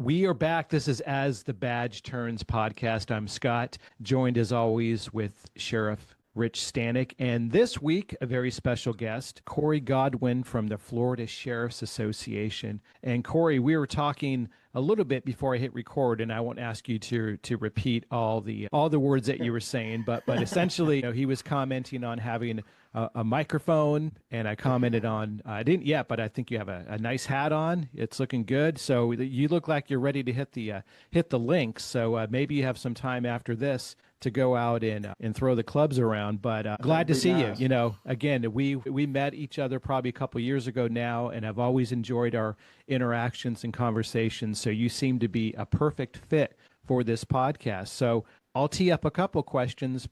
We are back. This is As the Badge Turns podcast. I'm Scott, joined as always with Sheriff Rich Stanek. And this week, a very special guest, Cory Godwin from the Florida Sheriff's Association. And Cory, we were talking a little bit before I hit record, and I won't ask you to repeat all the words that you were saying, but essentially, he was commenting on having a microphone, and I commented on, I didn't yet, but I think you have a nice hat on. It's looking good. So you look like you're ready to hit the links. So maybe you have some time after this to go out and throw the clubs around. But glad to see nice. you. Again, we met each other probably a couple years ago now, and I've always enjoyed our interactions and conversations. So you seem to be a perfect fit for this podcast. So I'll tee up a couple questions,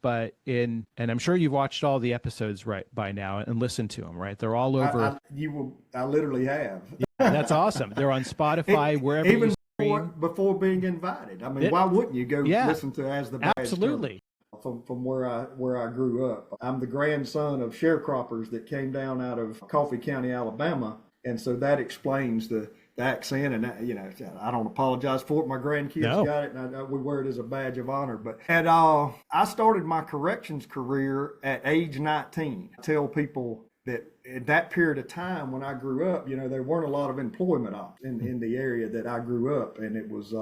and I'm sure you've watched all the episodes right by now and listened to them, right? They're all over. I literally have. Yeah, that's awesome. They're on Spotify, wherever even you before being invited. I mean, why wouldn't you go listen to As the Badge Absolutely. Turns? From where I grew up. I'm the grandson of sharecroppers that came down out of Coffee County, Alabama, and so that explains the accent, and I don't apologize for it. My grandkids got it, and we wear it as a badge of honor. And I started my corrections career at age 19. I tell people that at that period of time when I grew up, there weren't a lot of employment options in the area that I grew up, and it was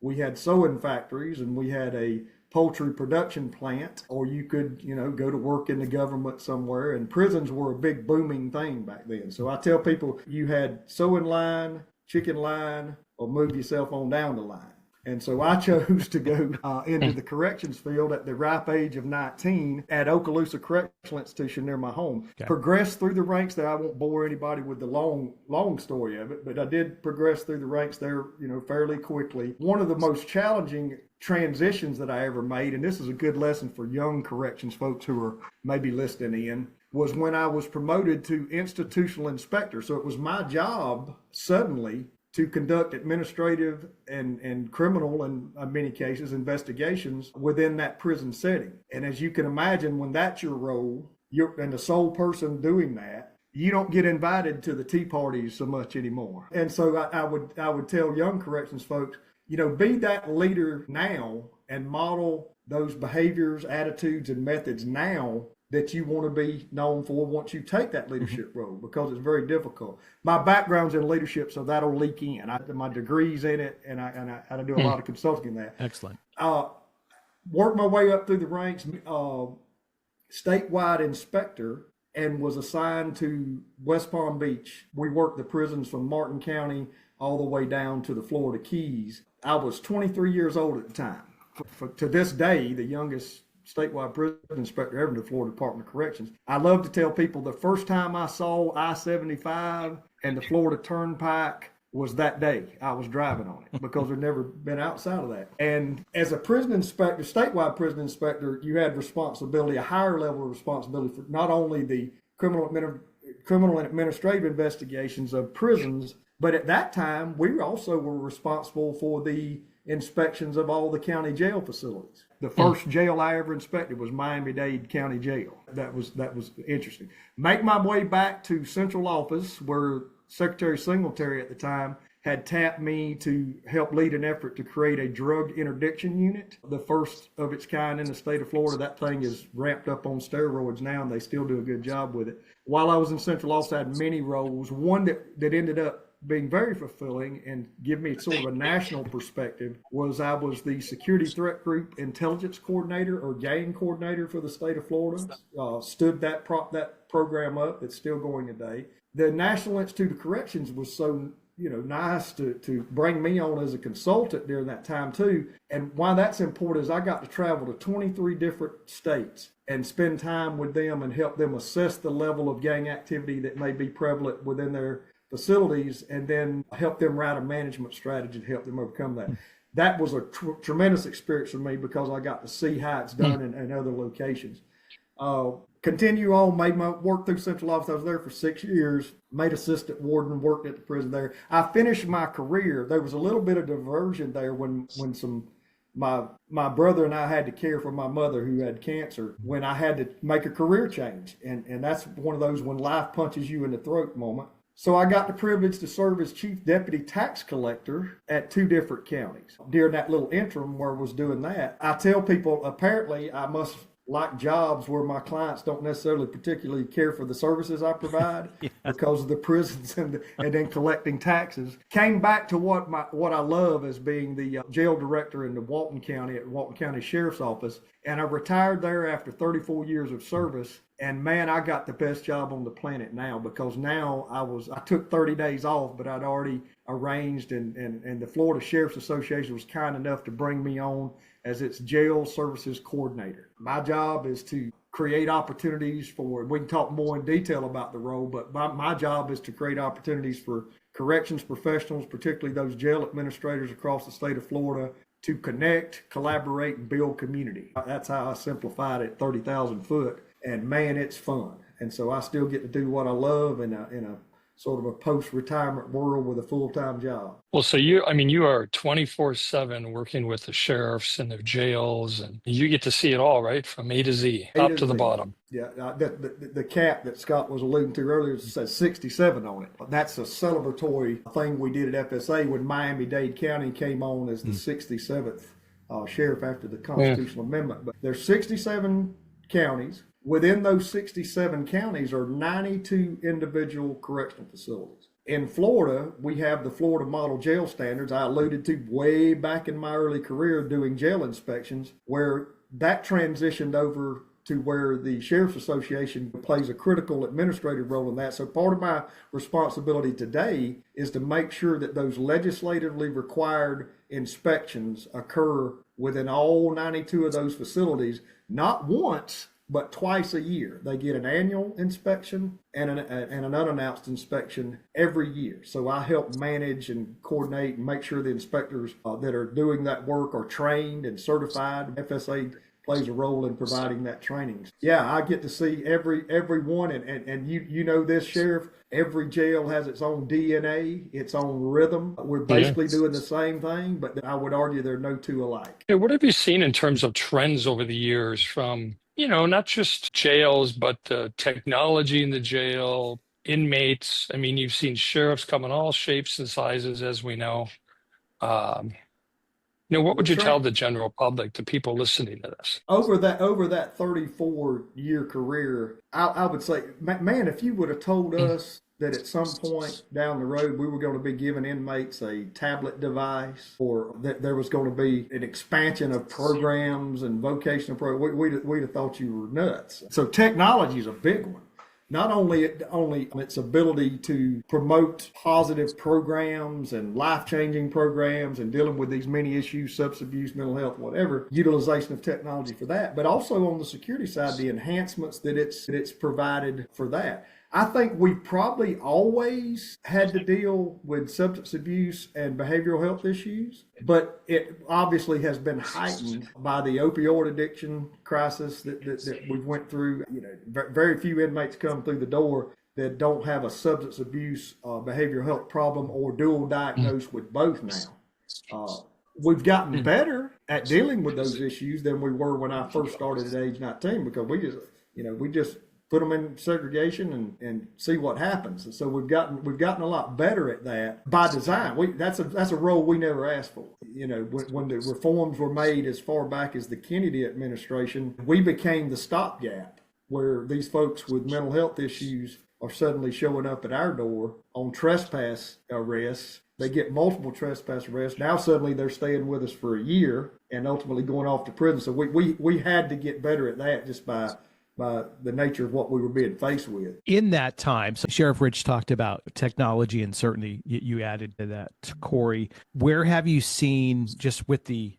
we had sewing factories, and we had a poultry production plant, or you could, go to work in the government somewhere, and prisons were a big booming thing back then. So I tell people you had sewing line, chicken line, or move yourself on down the line. And so I chose to go into the corrections field at the ripe age of 19 at Okaloosa Correctional Institution near my home. Okay. Progressed through the ranks there. I won't bore anybody with the long story of it, but I did progress through the ranks there, fairly quickly. One of the most challenging transitions that I ever made, and this is a good lesson for young corrections folks who are maybe listening in, was when I was promoted to institutional inspector. So it was my job suddenly to conduct administrative and criminal, and in many cases, investigations within that prison setting. And as you can imagine, when that's your role, and the sole person doing that, you don't get invited to the tea parties so much anymore. And so I would tell young corrections folks, be that leader now and model those behaviors, attitudes, and methods now that you want to be known for once you take that leadership role, because it's very difficult. My background's in leadership, so that'll leak in. My degree's in it, and I do a lot of consulting in that. Excellent. Worked my way up through the ranks, statewide inspector, and was assigned to West Palm Beach. We worked the prisons from Martin County all the way down to the Florida Keys. I was 23 years old at the time. To this day, the youngest statewide prison inspector ever in the Florida Department of Corrections. I love to tell people the first time I saw I-75 and the Florida Turnpike was that day I was driving on it, because I'd never been outside of that. And as a prison inspector, statewide prison inspector, you had responsibility, a higher level of responsibility for not only the criminal and administrative investigations of prisons, but at that time, we also were responsible for the inspections of all the county jail facilities. The first jail I ever inspected was Miami-Dade County Jail. That was interesting. Make my way back to central office, where Secretary Singletary at the time had tapped me to help lead an effort to create a drug interdiction unit, the first of its kind in the state of Florida. That thing is ramped up on steroids now, and they still do a good job with it. While I was in central office, I had many roles. One that ended up being very fulfilling and give me sort of a national perspective was I was the Security Threat Group Intelligence Coordinator, or Gang Coordinator, for the state of Florida. Stood that program up. It's still going today. The National Institute of Corrections was so nice to bring me on as a consultant during that time too. And why that's important is I got to travel to 23 different states and spend time with them and help them assess the level of gang activity that may be prevalent within their facilities, and then help them write a management strategy to help them overcome that. That was a tremendous experience for me, because I got to see how it's done in other locations. Continue on, made my work through central office. I was there for 6 years, made assistant warden, worked at the prison there. I finished my career. There was a little bit of diversion there when my brother and I had to care for my mother who had cancer, when I had to make a career change. And that's one of those when life punches you in the throat moment. So I got the privilege to serve as chief deputy tax collector at 2 different counties. During that little interim where I was doing that, I tell people apparently I must like jobs where my clients don't necessarily particularly care for the services I provide Yes. because of the prisons and then collecting taxes. Came back to what I love as being the jail director in the Walton County at Walton County Sheriff's Office. And I retired there after 34 years of service. And man, I got the best job on the planet now, because now I took 30 days off, but I'd already arranged and the Florida Sheriff's Association was kind enough to bring me on as its jail services coordinator. My job is to create opportunities we can talk more in detail about the role, but my job is to create opportunities for corrections professionals, particularly those jail administrators across the state of Florida, to connect, collaborate, and build community. That's how I simplified it, 30,000 foot. And man, it's fun. And so I still get to do what I love in a sort of a post-retirement world with a full-time job. Well, so you are 24/7 working with the sheriffs and the jails, and you get to see it all, right? From A to Z, top to the bottom. Yeah, the cap that Scott was alluding to earlier says 67 on it. That's a celebratory thing we did at FSA when Miami-Dade County came on as the 67th sheriff after the constitutional amendment. But there's 67 counties. Within those 67 counties are 92 individual correctional facilities. In Florida, we have the Florida Model Jail Standards I alluded to way back in my early career doing jail inspections, where that transitioned over to where the Sheriff's Association plays a critical administrative role in that. So part of my responsibility today is to make sure that those legislatively required inspections occur within all 92 of those facilities, not once, but twice a year. They get an annual inspection and an unannounced inspection every year. So I help manage and coordinate and make sure the inspectors that are doing that work are trained and certified. FSA plays a role in providing that training. Yeah, I get to see every one, and you know this, Sheriff, every jail has its own DNA, its own rhythm. We're basically doing the same thing, but I would argue they're no two alike. Hey, what have you seen in terms of trends over the years from, not just jails, but technology in the jail, inmates? I mean, you've seen sheriffs come in all shapes and sizes, as we know. What would you tell the general public, the people listening to this? Over that 34-year career, I would say, man, if you would have told us that at some point down the road we were going to be giving inmates a tablet device, or that there was going to be an expansion of programs and vocational programs, we'd have thought you were nuts. So technology is a big one. Not only its ability to promote positive programs and life-changing programs and dealing with these many issues, substance abuse, mental health, whatever, utilization of technology for that, but also on the security side, the enhancements that it's provided for that. I think we probably always had to deal with substance abuse and behavioral health issues, but it obviously has been heightened by the opioid addiction crisis that we went through. Very few inmates come through the door that don't have a substance abuse behavioral health problem or dual diagnosed with both now. We've gotten better at dealing with those issues than we were when I first started at age 19, because we just put them in segregation and see what happens. And so we've gotten a lot better at that by design. That's a role we never asked for. When the reforms were made as far back as the Kennedy administration, we became the stopgap where these folks with mental health issues are suddenly showing up at our door on trespass arrests. They get multiple trespass arrests. Now suddenly they're staying with us for a year and ultimately going off to prison. So we had to get better at that just by the nature of what we were being faced with. In that time, so Sheriff Rich talked about technology, and certainly you added to that, Cory. Where have you seen, just with the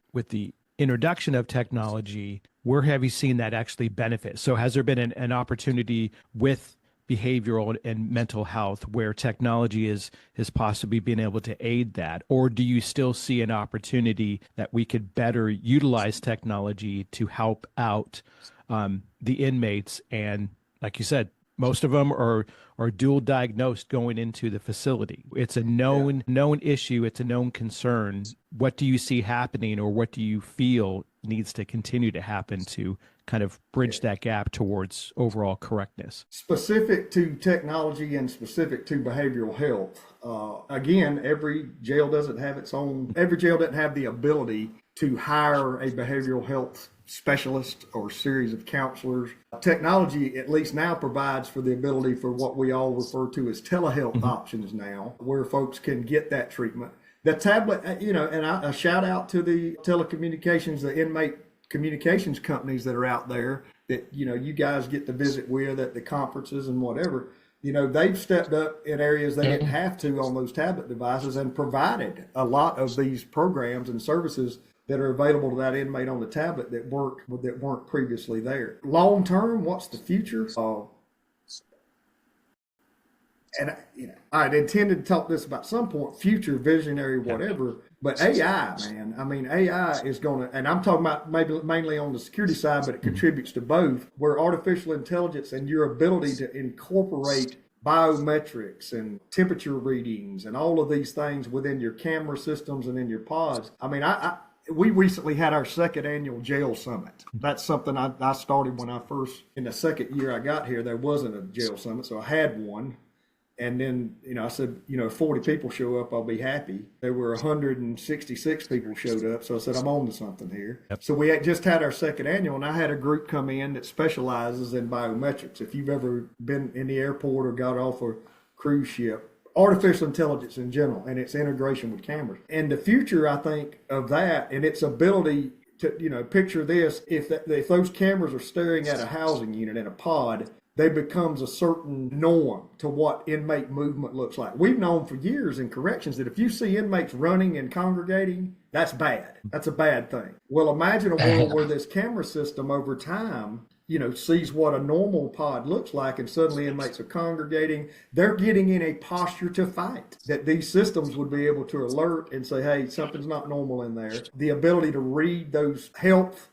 introduction of technology, where have you seen that actually benefit? So has there been an opportunity with behavioral and mental health where technology has possibly been able to aid that? Or do you still see an opportunity that we could better utilize technology to help out the inmates and, like you said, Most of them are dual diagnosed going into the facility. It's a known issue. It's a known concern. What do you see happening, or what do you feel needs to continue to happen to kind of bridge that gap towards overall correctness? Specific to technology and specific to behavioral health. Again, every jail doesn't have its own. Every jail doesn't have the ability to hire a behavioral health specialist or series of counselors. Technology, at least now, provides for the ability for what we all refer to as telehealth options now, where folks can get that treatment. The tablet, and a shout out to the telecommunications, the inmate communications companies that are out there that, you guys get to visit with at the conferences and whatever. They've stepped up in areas they didn't have to on those tablet devices and provided a lot of these programs and services that are available to that inmate on the tablet that weren't previously there. Long term, what's the future? I'd intended to talk this about some point, future, visionary, whatever. But AI, man, I mean, AI is going to, and I'm talking about maybe mainly on the security side, but it contributes to both, where artificial intelligence and your ability to incorporate biometrics and temperature readings and all of these things within your camera systems and in your pods. I mean, we recently had our second annual jail summit. That's something I started when I first, in the second year I got here, there wasn't a jail summit, so I had one. And then, I said, if 40 people show up, I'll be happy. There were 166 people showed up, so I said, I'm on to something here. Yep. So we had just had our second annual, and I had a group come in that specializes in biometrics. If you've ever been in the airport or got off a cruise ship, artificial intelligence in general and its integration with cameras. And the future, I think, of that and its ability to, picture this, if those cameras are staring at a housing unit in a pod, there becomes a certain norm to what inmate movement looks like. We've known for years in corrections that if you see inmates running and congregating, that's bad. That's a bad thing. Well, imagine a world where this camera system over time, sees what a normal pod looks like, and suddenly inmates are congregating. They're getting in a posture to fight, that these systems would be able to alert and say, hey, something's not normal in there. The ability to read those health,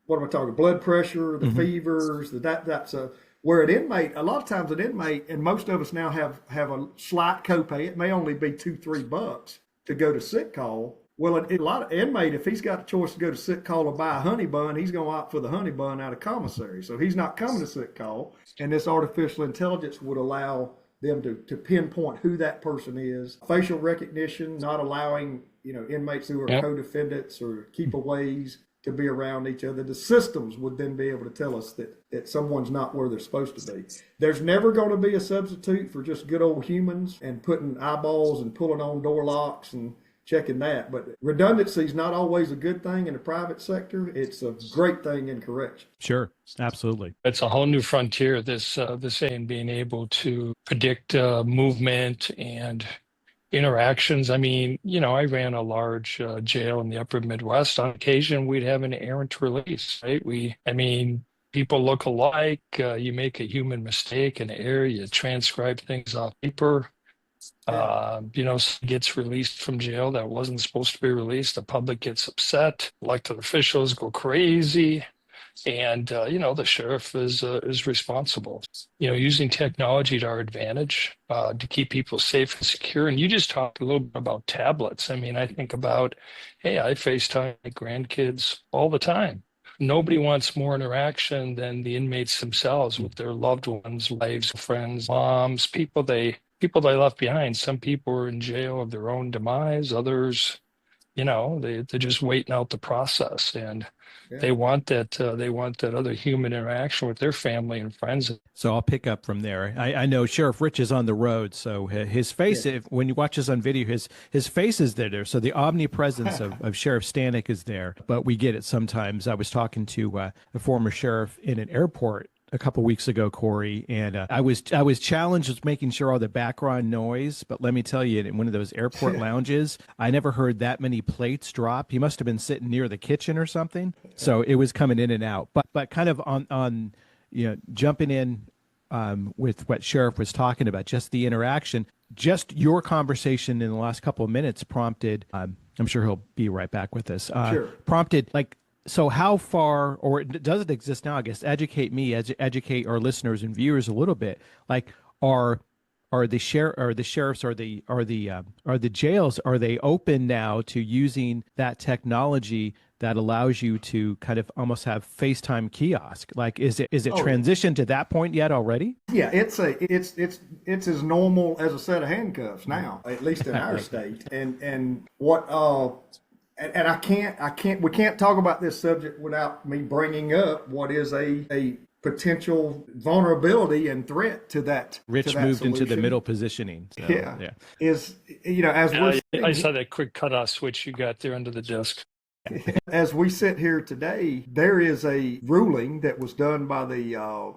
what am I talking? Blood pressure, the fevers, that's where an inmate, a lot of times an inmate, and most of us now have a slight copay. It may only be $2-3 to go to sick call. Well, a lot of inmate, if he's got a choice to go to sick call or buy a honey bun, he's going to opt for the honey bun out of commissary. So he's not coming to sick call. And this artificial intelligence would allow them to pinpoint who that person is. Facial recognition, not allowing, inmates who are co-defendants or keepaways to be around each other. The systems would then be able to tell us that someone's not where they're supposed to be. There's never going to be a substitute for just good old humans and putting eyeballs and pulling on door locks and checking that. But redundancy is not always a good thing in the private sector. It's a great thing in correction. Sure, absolutely. It's a whole new frontier, this and being able to predict movement and interactions. I mean, I ran a large jail in the upper Midwest. On occasion, we'd have an errant release, right? People look alike. You make a human mistake, an error, you transcribe things off paper. Gets released from jail that wasn't supposed to be released. The public gets upset. Elected officials go crazy. And, the sheriff is responsible, using technology to our advantage to keep people safe and secure. And you just talked a little bit about tablets. I mean, I think about, hey, I FaceTime my grandkids all the time. Nobody wants more interaction than the inmates themselves with their loved ones, wives, friends, moms, people they left behind. Some people are in jail of their own demise. Others, they're just waiting out the process. And they want that other human interaction with their family and friends. So I'll pick up from there. I know Sheriff Rich is on the road, so his face, when you watch us on video, his face is there. So the omnipresence of Sheriff Stanek is there. But we get it sometimes. I was talking to a former sheriff in an airport a couple weeks ago, Cory, and I was challenged with making sure all the background noise. But let me tell you, in one of those airport lounges, I never heard that many plates drop. He must have been sitting near the kitchen or something, so it was coming in and out. But kind of on jumping in with what Sheriff was talking about, just the interaction, just your conversation in the last couple of minutes prompted. I'm sure he'll be right back with us. Sure. Prompted like So how far, or does it exist now? I guess educate me, educate our listeners and viewers a little bit. Like, are are the sheriffs, are the jails, are they open now to using that technology that allows you to kind of almost have FaceTime kiosk? Like, is it Oh, yeah. transitioned to that point yet already? Yeah, it's as normal as a set of handcuffs now, at least in our Right. state. And what and I can't we can't talk about this subject without me bringing up what is a potential vulnerability and threat to Rich that moved into the solution. middle positioning. So Yeah, yeah. is as we're I sitting saw that quick cutoff switch you got there under the desk. as we sit here today, there is a ruling that was done by the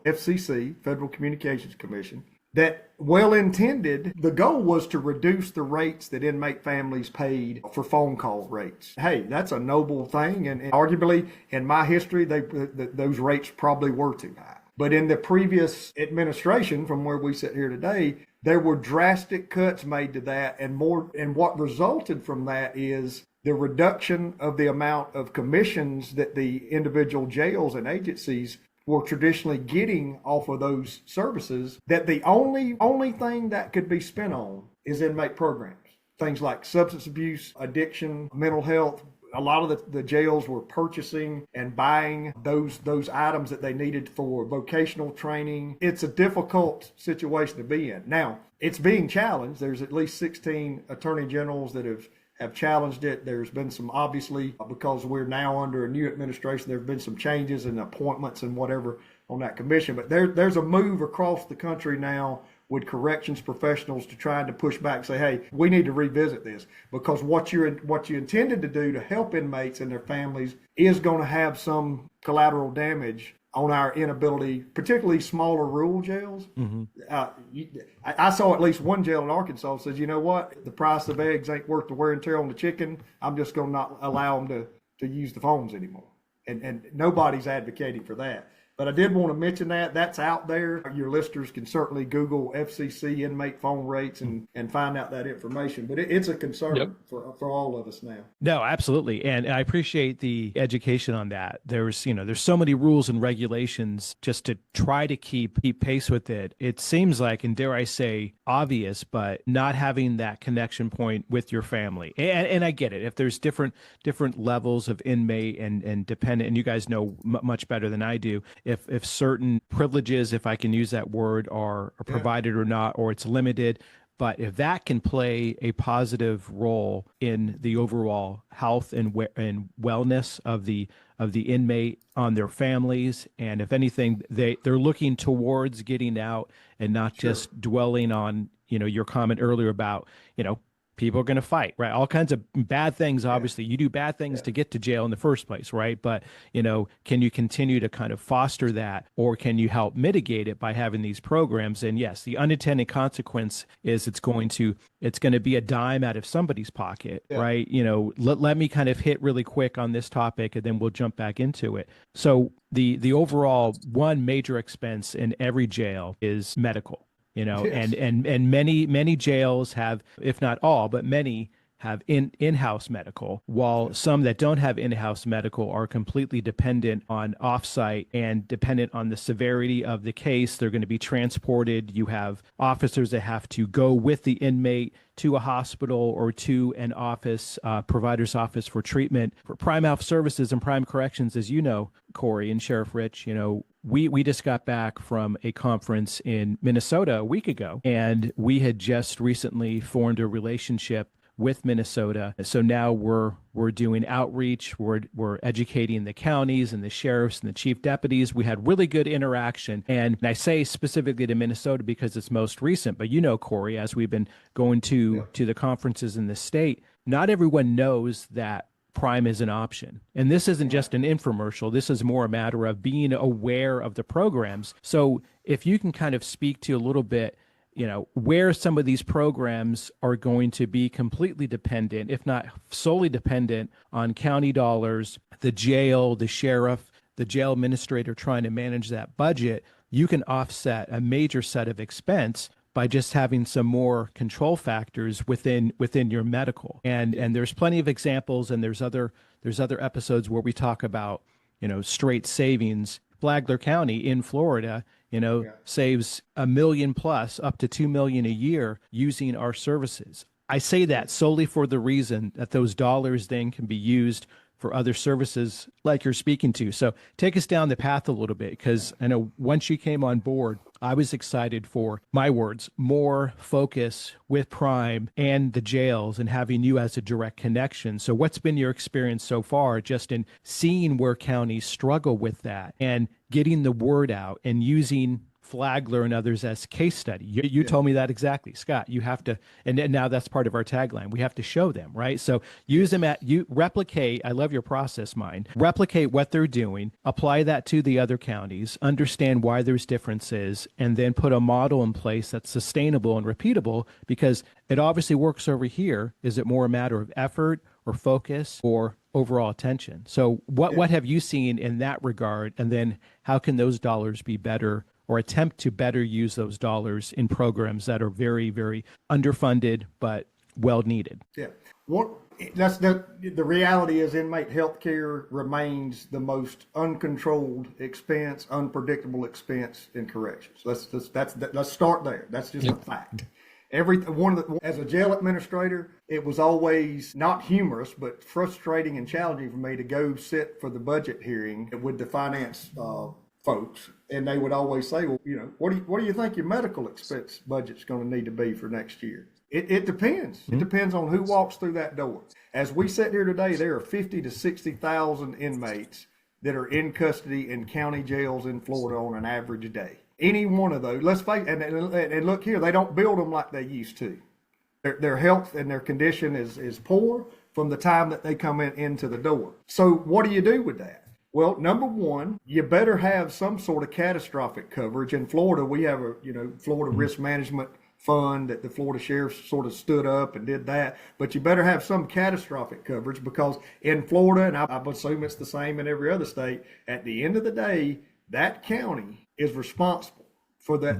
FCC, Federal Communications Commission, that well intended. The goal was to reduce the rates that inmate families paid for phone call rates. Hey, that's a noble thing, and arguably in my history, those rates probably were too high. But in the previous administration, from where we sit here today, there were drastic cuts made to that, and more. And what resulted from that is the reduction of the amount of commissions that the individual jails and agencies were traditionally getting off of those services. That the only thing that could be spent on is inmate programs, things like substance abuse, addiction, mental health. A lot of the jails were purchasing and buying those items that they needed for vocational training. It's a difficult situation to be in. Now, it's being challenged. There's at least 16 attorney generals that have challenged it. There's been some, obviously, because we're now under a new administration, there have been some changes and appointments and whatever on that commission. But there's a move across the country now with corrections professionals to try to push back and say, hey, we need to revisit this, because what you intended to do to help inmates and their families is going to have some collateral damage on our inability, particularly smaller rural jails. Mm-hmm. I saw at least one jail in Arkansas says, you know what, the price of eggs ain't worth the wear and tear on the chicken. I'm just going to not allow them to use the phones anymore. And nobody's advocating for that. But I did want to mention that's out there. Your listeners can certainly Google FCC inmate phone rates and find out that information. But it's a concern Yep. for all of us now. No, absolutely. And I appreciate the education on that. There's so many rules and regulations just to try to keep pace with it. It seems like, and dare I say, obvious, but not having that connection point with your family. And I get it. If there's different levels of inmate and dependent, and you guys know much better than I do, if certain privileges, if I can use that word, are provided or not, or it's limited. But if that can play a positive role in the overall health and wellness of the inmate, on their families, and if anything, they're looking towards getting out and not just dwelling on, your comment earlier about, people are going to fight, right? All kinds of bad things. Obviously, you do bad things to get to jail in the first place, right? But, can you continue to kind of foster that, or can you help mitigate it by having these programs? And yes, the unintended consequence is it's going to be a dime out of somebody's pocket, right? Let me kind of hit really quick on this topic, and then we'll jump back into it. So the overall one major expense in every jail is medical. Yes. And many jails have, if not all, but many have in-house medical, while some that don't have in-house medical are completely dependent on offsite and dependent on the severity of the case. They're going to be transported. You have officers that have to go with the inmate to a hospital or to an office, provider's office for treatment. For Prime Health Services and Prime Corrections, as you know, Cory and Sheriff Rich, we just got back from a conference in Minnesota a week ago, and we had just recently formed a relationship with Minnesota. So now we're doing outreach. We're educating the counties and the sheriffs and the chief deputies. We had really good interaction. And I say specifically to Minnesota because it's most recent, but Cory, as we've been going to the conferences in the state, not everyone knows that Prime is an option. And this isn't just an infomercial. This is more a matter of being aware of the programs. So if you can kind of speak to a little bit, where some of these programs are going to be completely dependent, if not solely dependent, on county dollars, the jail, the sheriff, the jail administrator trying to manage that budget, you can offset a major set of expense by just having some more control factors within your medical. And there's plenty of examples, and there's other episodes where we talk about, straight savings. Flagler County in Florida, saves $1 million plus up to $2 million a year using our services. I say that solely for the reason that those dollars then can be used for other services like you're speaking to. So take us down the path a little bit, because I know once you came on board, I was excited for, my words, more focus with Prime and the jails and having you as a direct connection. So what's been your experience so far just in seeing where counties struggle with that and getting the word out and using Flagler and others as case study? You told me that exactly, Scott. You have to, and now that's part of our tagline. We have to show them, right? So use them replicate. I love your process mind. Replicate what they're doing, apply that to the other counties, understand why there's differences, and then put a model in place that's sustainable and repeatable, because it obviously works over here. Is it more a matter of effort or focus or overall attention? So what have you seen in that regard? And then how can those dollars be better, or attempt to better use those dollars in programs that are very, very underfunded but well needed? Yeah. The reality is inmate healthcare remains the most uncontrolled expense, unpredictable expense in corrections. Let's start there. That's just a fact. As a jail administrator, it was always not humorous, but frustrating and challenging for me to go sit for the budget hearing with the finance folks, and they would always say, well, what do you think your medical expense budget's going to need to be for next year? It depends. It depends on who walks through that door. As we sit here today, there are 50 to 60,000 inmates that are in custody in county jails in Florida on an average day. Any one of those, let's face it, and look here, they don't build them like they used to. Their health and their condition is poor from the time that they come into the door. So what do you do with that? Well, number one, you better have some sort of catastrophic coverage. In Florida, we have a Florida Risk Management Fund that the Florida Sheriff sort of stood up and did that. But you better have some catastrophic coverage, because in Florida, and I assume it's the same in every other state, at the end of the day, that county is responsible for that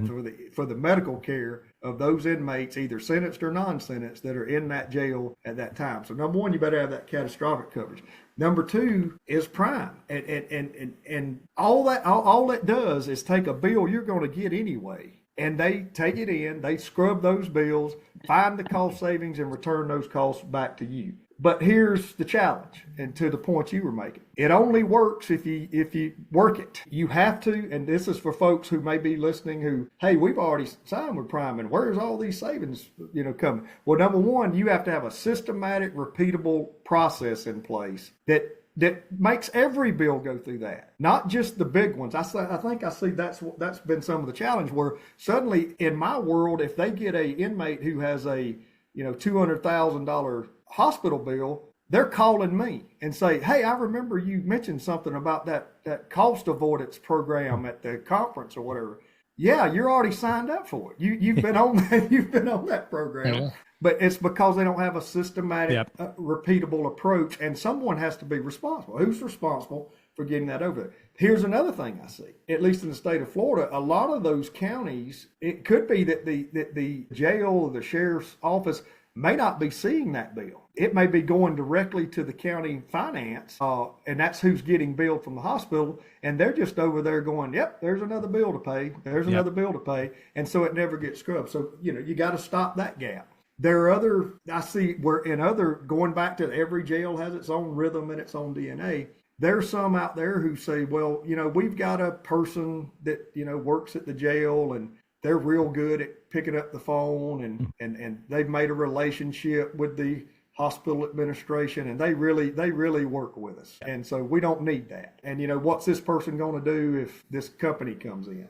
for the medical care of those inmates, either sentenced or non-sentenced, that are in that jail at that time. So number one, you better have that catastrophic coverage. Number two is Prime, and all it does is take a bill you're going to get anyway, and they take it in, they scrub those bills, find the cost savings, and return those costs back to you. But here's the challenge, and to the point you were making, it only works if you work it. You have to, and this is for folks who may be listening who, hey, we've already signed with Prime, and where's all these savings, coming? Well, number one, you have to have a systematic, repeatable process in place that makes every bill go through that, not just the big ones. I think I see that's been some of the challenge, where suddenly in my world, if they get a inmate who has a $200,000 hospital bill, they're calling me and say, hey, I remember you mentioned something about that cost avoidance program at the conference or whatever. Yeah, you're already signed up for it. You've been on that program. Yeah. But it's because they don't have a systematic, repeatable approach, and someone has to be responsible. Who's responsible for getting that over there? Here's another thing I see, at least in the state of Florida, a lot of those counties, it could be that the jail or the sheriff's office may not be seeing that bill. It may be going directly to the county finance, and that's who's getting billed from the hospital, and they're just over there going, yep, there's another bill to pay, another bill to pay, and so it never gets scrubbed. So, you got to stop that gap. There are going back to every jail has its own rhythm and its own DNA. There's some out there who say, well, we've got a person that, works at the jail, and they're real good at picking up the phone, and they've made a relationship with the hospital administration, and they really work with us. And so we don't need that. And, what's this person going to do if this company comes in?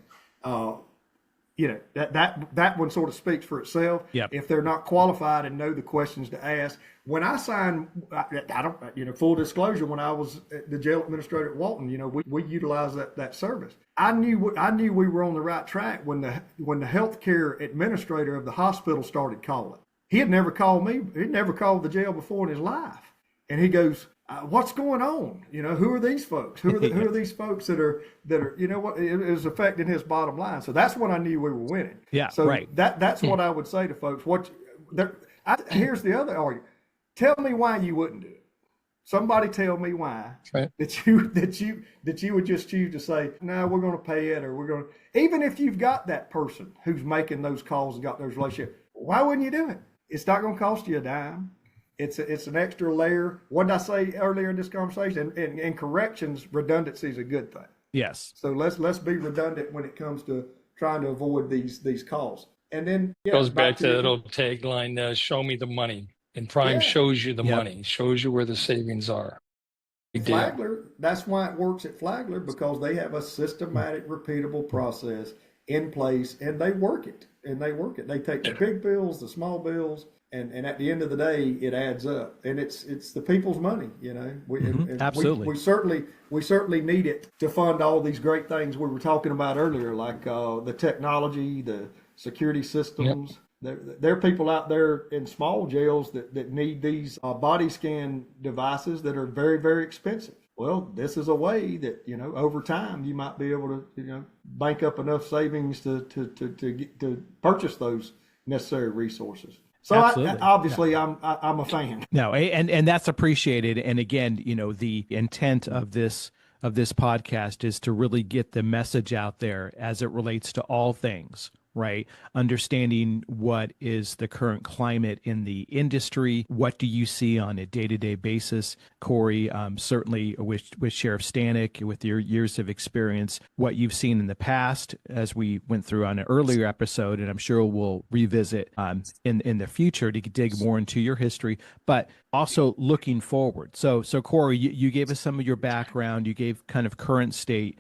That one sort of speaks for itself. Yep. If they're not qualified and know the questions to ask. When I signed, I don't, full disclosure, when I was the jail administrator at Walton, we utilized that service. I knew we were on the right track when the healthcare administrator of the hospital started calling. He had never called me. He'd never called the jail before in his life. And he goes, what's going on? Who are these folks? Who are these folks that are what it is affecting his bottom line? So that's when I knew we were winning. Yeah, So right. that's what I would say to folks. Here's the other argument. Tell me why you wouldn't do it. Somebody tell me why that you would just choose to say, no, we're going to pay it, or we're going to, even if you've got that person who's making those calls and got those relationships, why wouldn't you do it? It's not going to cost you a dime. It's an extra layer. What did I say earlier in this conversation? In corrections, redundancy is a good thing. Yes. So let's be redundant when it comes to trying to avoid these calls. And then goes back to that old tagline, show me the money. And Prime shows you the money, shows you where the savings are. Flagler, that's why it works at Flagler, because they have a systematic, repeatable process in place, and they work it. They take the big bills, the small bills, and at the end of the day, it adds up. And it's the people's money, Absolutely. We certainly need it to fund all these great things we were talking about earlier, like the technology, the security systems. Yep. There are people out there in small jails that need these body scan devices that are very, very expensive. Well, this is a way that, over time you might be able to, bank up enough savings to purchase those necessary resources. So obviously I'm a fan. No, and that's appreciated. And again, the intent of this podcast is to really get the message out there as it relates to all things. Right. Understanding what is the current climate in the industry. What do you see on a day-to-day basis? Cory, certainly with Sheriff Stanek, with your years of experience, what you've seen in the past, as we went through on an earlier episode, and I'm sure we'll revisit in the future to dig more into your history, but also looking forward. So Cory, you gave us some of your background. You gave kind of current state.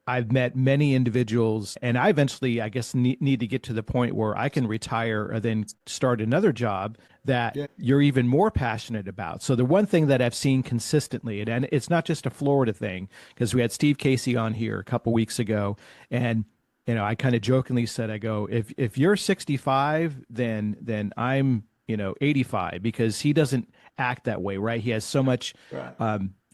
I've met many individuals, and I eventually, I guess, need to get to the point where I can retire and then start another job that you're even more passionate about. So the one thing that I've seen consistently, and it's not just a Florida thing, because we had Steve Casey on here a couple weeks ago, and I kind of jokingly said, I go, if you're 65, then I'm 85, because he doesn't act that way, right? He has so much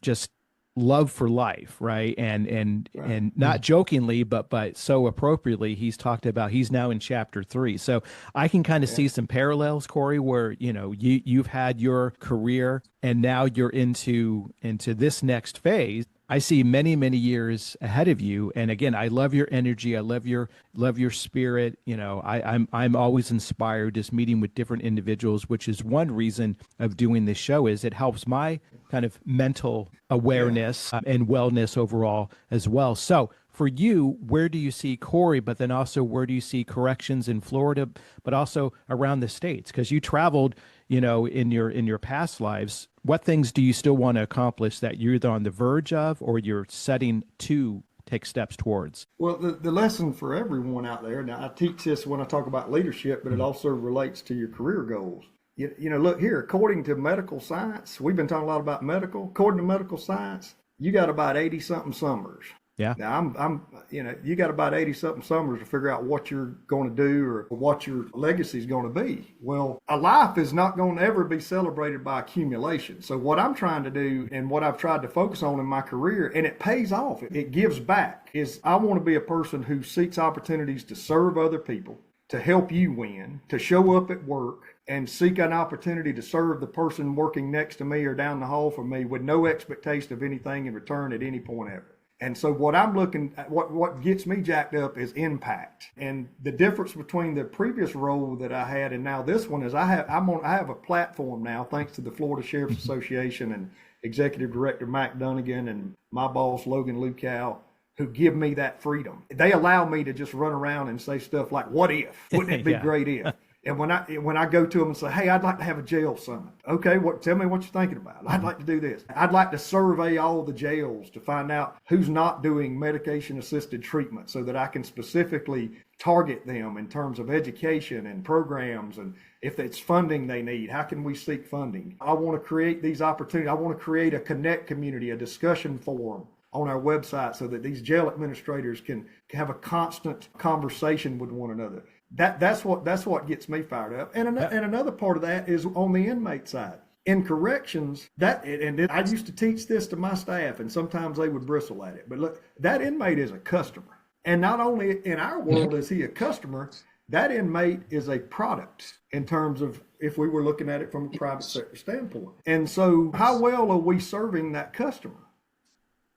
just love for life, right? And not jokingly, but so appropriately, he's talked about he's now in chapter 3. So I can kind of see some parallels, Cory, where you've had your career and now you're into this next phase. I see many, many years ahead of you. And again, I love your energy. I love your spirit. I'm always inspired just meeting with different individuals, which is one reason of doing this show, is it helps my kind of mental awareness and wellness overall as well. So for you, where do you see Cory, but then also where do you see corrections in Florida, but also around the states? Because you traveled, in your past lives. What things do you still want to accomplish that you're either on the verge of or you're setting to take steps towards? Well, the lesson for everyone out there, now I teach this when I talk about leadership, but it also relates to your career goals. Look here, according to medical science, we've been talking a lot about medical. According to medical science, you got about 80-something summers. Yeah. Now you got about 80-something summers to figure out what you're going to do or what your legacy is going to be. Well, a life is not going to ever be celebrated by accumulation. So what I'm trying to do, and what I've tried to focus on in my career, and it pays off, it gives back, is I want to be a person who seeks opportunities to serve other people, to help you win, to show up at work and seek an opportunity to serve the person working next to me or down the hall from me with no expectation of anything in return at any point ever. And so what I'm looking at, what gets me jacked up is impact. And the difference between the previous role that I had and now this one is I have a platform now, thanks to the Florida Sheriff's Association and Executive Director Mac Dunnigan and my boss Logan Lukow, who give me that freedom. They allow me to just run around and say stuff like, what if? Wouldn't it be great if? And when I go to them and say, hey, I'd like to have a jail summit. Okay, tell me what you're thinking about. I'd like to do this. I'd like to survey all the jails to find out who's not doing medication-assisted treatment so that I can specifically target them in terms of education and programs, and if it's funding they need, how can we seek funding? I want to create these opportunities. I want to create a connect community, a discussion forum on our website so that these jail administrators can have a constant conversation with one another. That's what gets me fired up. And another part of that is on the inmate side. In corrections, I used to teach this to my staff, and sometimes they would bristle at it. But look, that inmate is a customer. And not only in our world is he a customer, that inmate is a product in terms of if we were looking at it from a private sector standpoint. And so how well are we serving that customer?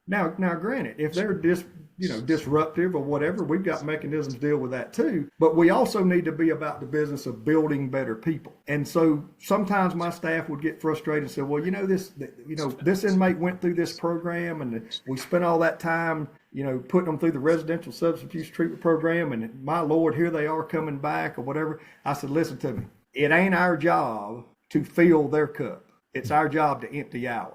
Now, granted, if they're disruptive or whatever, we've got mechanisms to deal with that too. But we also need to be about the business of building better people. And so sometimes my staff would get frustrated and say, well, this inmate went through this program and we spent all that time, putting them through the residential substance abuse treatment program. And my Lord, here they are coming back or whatever. I said, listen to me. It ain't our job to fill their cup. It's our job to empty ours.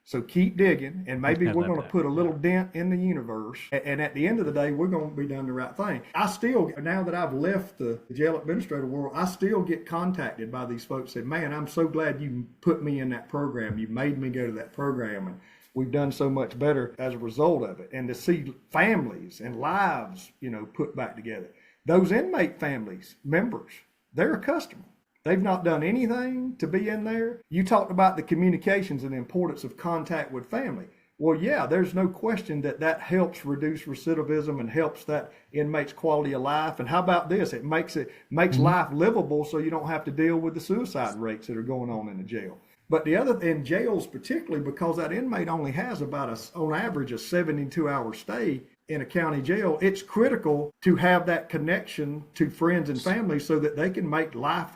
So keep digging, and maybe we're going to put a little dent in the universe. And at the end of the day, we're going to be doing the right thing. I still, now that I've left the jail administrator world, I still get contacted by these folks saying, man, I'm so glad you put me in that program. You made me go to that program. And we've done so much better as a result of it. And to see families and lives, put back together. Those inmate families, members, they're a customer. They've not done anything to be in there. You talked about the communications and the importance of contact with family. Well, yeah, there's no question that helps reduce recidivism and helps that inmate's quality of life. And how about this? It makes life livable so you don't have to deal with the suicide rates that are going on in the jail. But the other in jails, particularly because that inmate only has about on average a 72-hour stay in a county jail, it's critical to have that connection to friends and family so that they can make life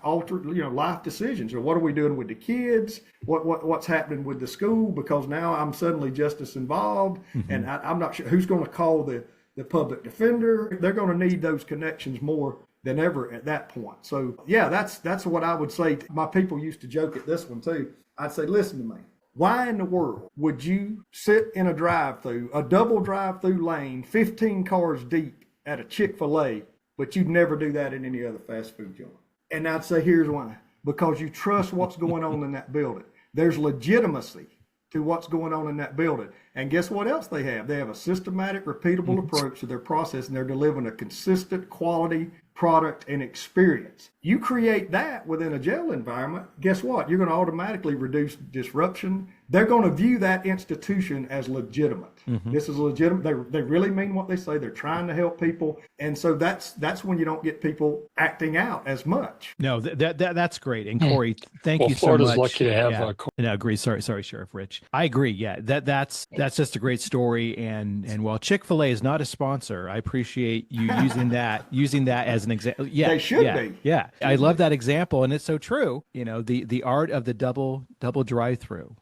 decisions. Or what are we doing with the kids? What's happening with the school? Because now I'm suddenly just as involved, and I'm not sure who's going to call the public defender. They're going to need those connections more than ever at that point. So yeah, that's what I would say. My people used to joke at this one too. I'd say, listen to me. Why in the world would you sit in a drive-through, a double drive-through lane, 15 cars deep at a Chick-fil-A, but you'd never do that in any other fast food joint? And I'd say, here's why. Because you trust what's going on in that building. There's legitimacy to what's going on in that building. And guess what else they have? They have a systematic, repeatable approach to their process, and they're delivering a consistent quality product and experience. You create that within a jail environment, guess what? You're going to automatically reduce disruption. They're going to view that institution as legitimate. This is legitimate. They really mean what they say. They're trying to help people. And so that's when you don't get people acting out as much. No, that's great. And Cory, thank you so Florida's much. Lucky to have No, agree. Sorry, Sheriff Rich. I agree. Yeah, that's just a great story. And while Chick-fil-A is not a sponsor, I appreciate you using that as an example. Yeah, they should be. Yeah, I love that example, and it's so true. The art of the double drive-through.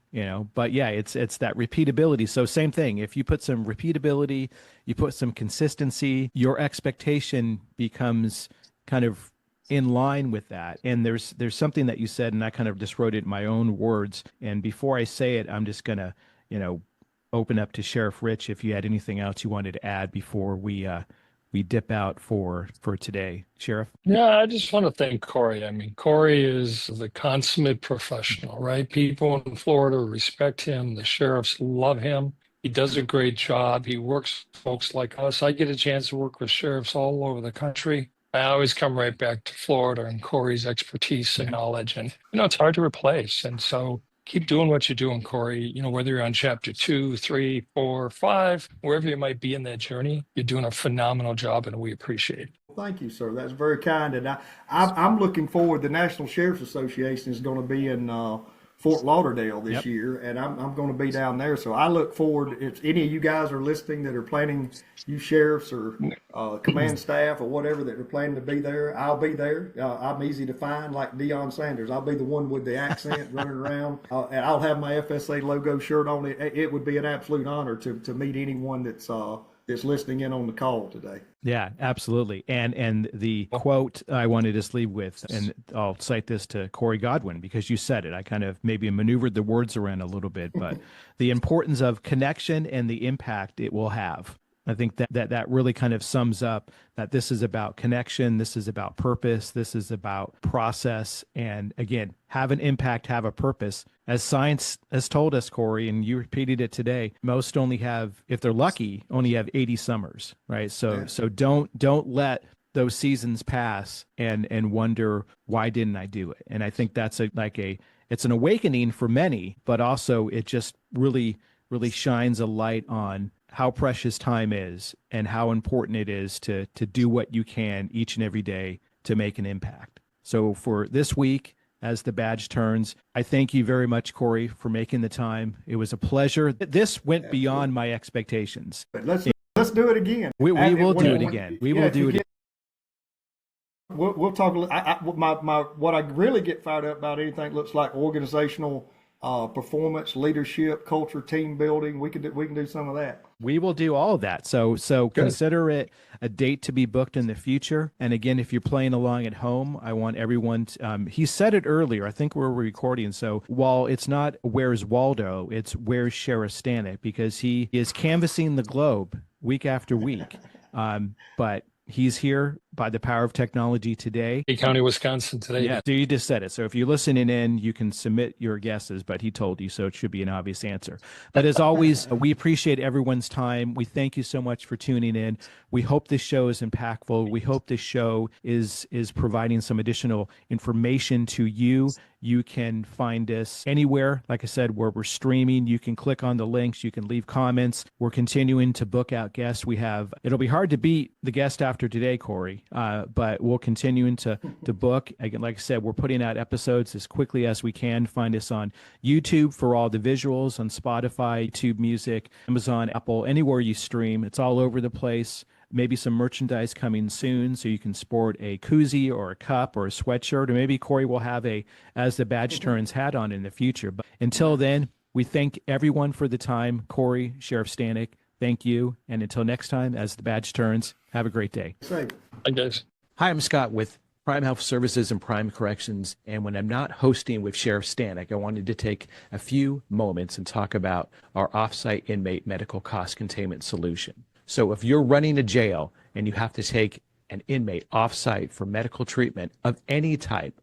But yeah, it's that repeatability. So same thing. If you put some repeatability, you put some consistency, your expectation becomes kind of in line with that. And there's something that you said, and I kind of just wrote it in my own words. And before I say it, I'm just gonna, open up to Sheriff Rich if you had anything else you wanted to add before we dip out for today. Sheriff? Yeah, I just want to thank Cory. I mean, Cory is the consummate professional, right? People in Florida respect him. The sheriffs love him. He does a great job. He works with folks like us. I get a chance to work with sheriffs all over the country. I always come right back to Florida and Cory's expertise and knowledge. And, it's hard to replace. And so keep doing what you're doing, Cory. Whether you're on chapter 2, 3, 4, 5, wherever you might be in that journey, you're doing a phenomenal job, and we appreciate it. Thank you, sir. That's very kind. And I'm looking forward. The National Sheriff's Association is going to be in Fort Lauderdale this year, and I'm going to be down there. So I look forward. If any of you guys are listening that are planning, you sheriffs or command staff or whatever that are planning to be there, I'll be there. I'm easy to find, like Deion Sanders. I'll be the one with the accent running around, and I'll have my FSA logo shirt on. It would be an absolute honor to meet anyone that's listening in on the call today. Yeah, absolutely. And the quote I wanted to leave with, and I'll cite this to Cory Godwin because you said it. I kind of maybe maneuvered the words around a little bit, but the importance of connection and the impact it will have. I think that really kind of sums up that this is about connection, this is about purpose, this is about process, and again, have an impact, have a purpose. As science has told us, Cory, and you repeated it today, most only have, if they're lucky, only have 80 summers, right? So don't let those seasons pass and wonder, why didn't I do it? And I think that's it's an awakening for many, but also it just really shines a light on how precious time is and how important it is to do what you can each and every day to make an impact. So for this week, as the badge turns, I thank you very much, Cory, for making the time. It was a pleasure. This went beyond my expectations. But let's do it again. We will do it again. We will do it again. We'll talk. What I really get fired up about, anything looks like organizational performance, leadership, culture, team building. We can do some of that. We will do all of that. So consider it a date to be booked in the future. And again, if you're playing along at home, I want everyone to, he said it earlier, I think we're recording. So while it's not Where's Waldo, it's Where's Sheriff Stanek, because he is canvassing the globe week after week. But he's here by the power of technology today. County, Wisconsin today. Yeah, so you just said it. So if you're listening in, you can submit your guesses, but he told you, so it should be an obvious answer. But as always, we appreciate everyone's time. We thank you so much for tuning in. We hope this show is impactful. We hope this show is providing some additional information to you. You can find us anywhere, like I said, where we're streaming. You can click on the links. You can leave comments. We're continuing to book out guests. It'll be hard to beat the guest after today, Cory, but we'll continue to book. Again, like I said, we're putting out episodes as quickly as we can. Find us on YouTube for all the visuals, on Spotify, YouTube Music, Amazon, Apple, anywhere you stream. It's all over the place. Maybe some merchandise coming soon, so you can sport a koozie or a cup or a sweatshirt, or maybe Cory will have a As the Badge Turns hat on in the future. But until then, we thank everyone for the time. Cory, Sheriff Stanek, thank you. And until next time, As the Badge Turns, have a great day. Hi, guys. Hi, I'm Scott with Prime Health Services and Prime Corrections. And when I'm not hosting with Sheriff Stanek, I wanted to take a few moments and talk about our offsite inmate medical cost containment solution. So if you're running a jail and you have to take an inmate off-site for medical treatment of any type,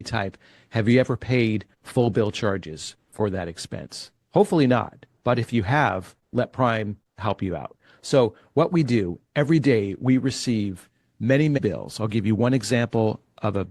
have you ever paid full bill charges for that expense? Hopefully not. But if you have, let Prime help you out. So what we do every day, we receive many bills. I'll give you one example of a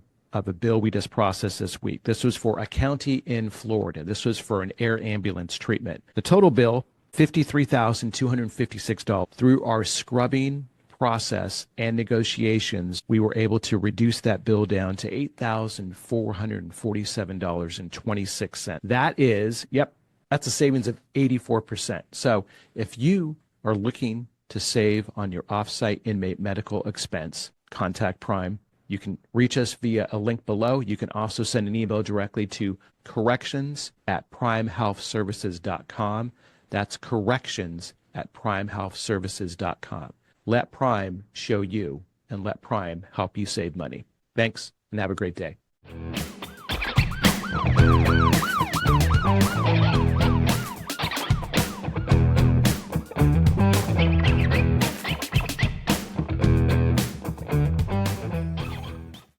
bill we just processed this week. This was for a county in Florida. This was for an air ambulance treatment. The total bill, $53,256. Through our scrubbing process and negotiations, we were able to reduce that bill down to $8,447.26. That's a savings of 84%. So if you are looking to save on your offsite inmate medical expense, contact Prime. You can reach us via a link below. You can also send an email directly to corrections@primehealthservices.com. That's corrections@primehealthservices.com. Let Prime show you, and let Prime help you save money. Thanks, and have a great day.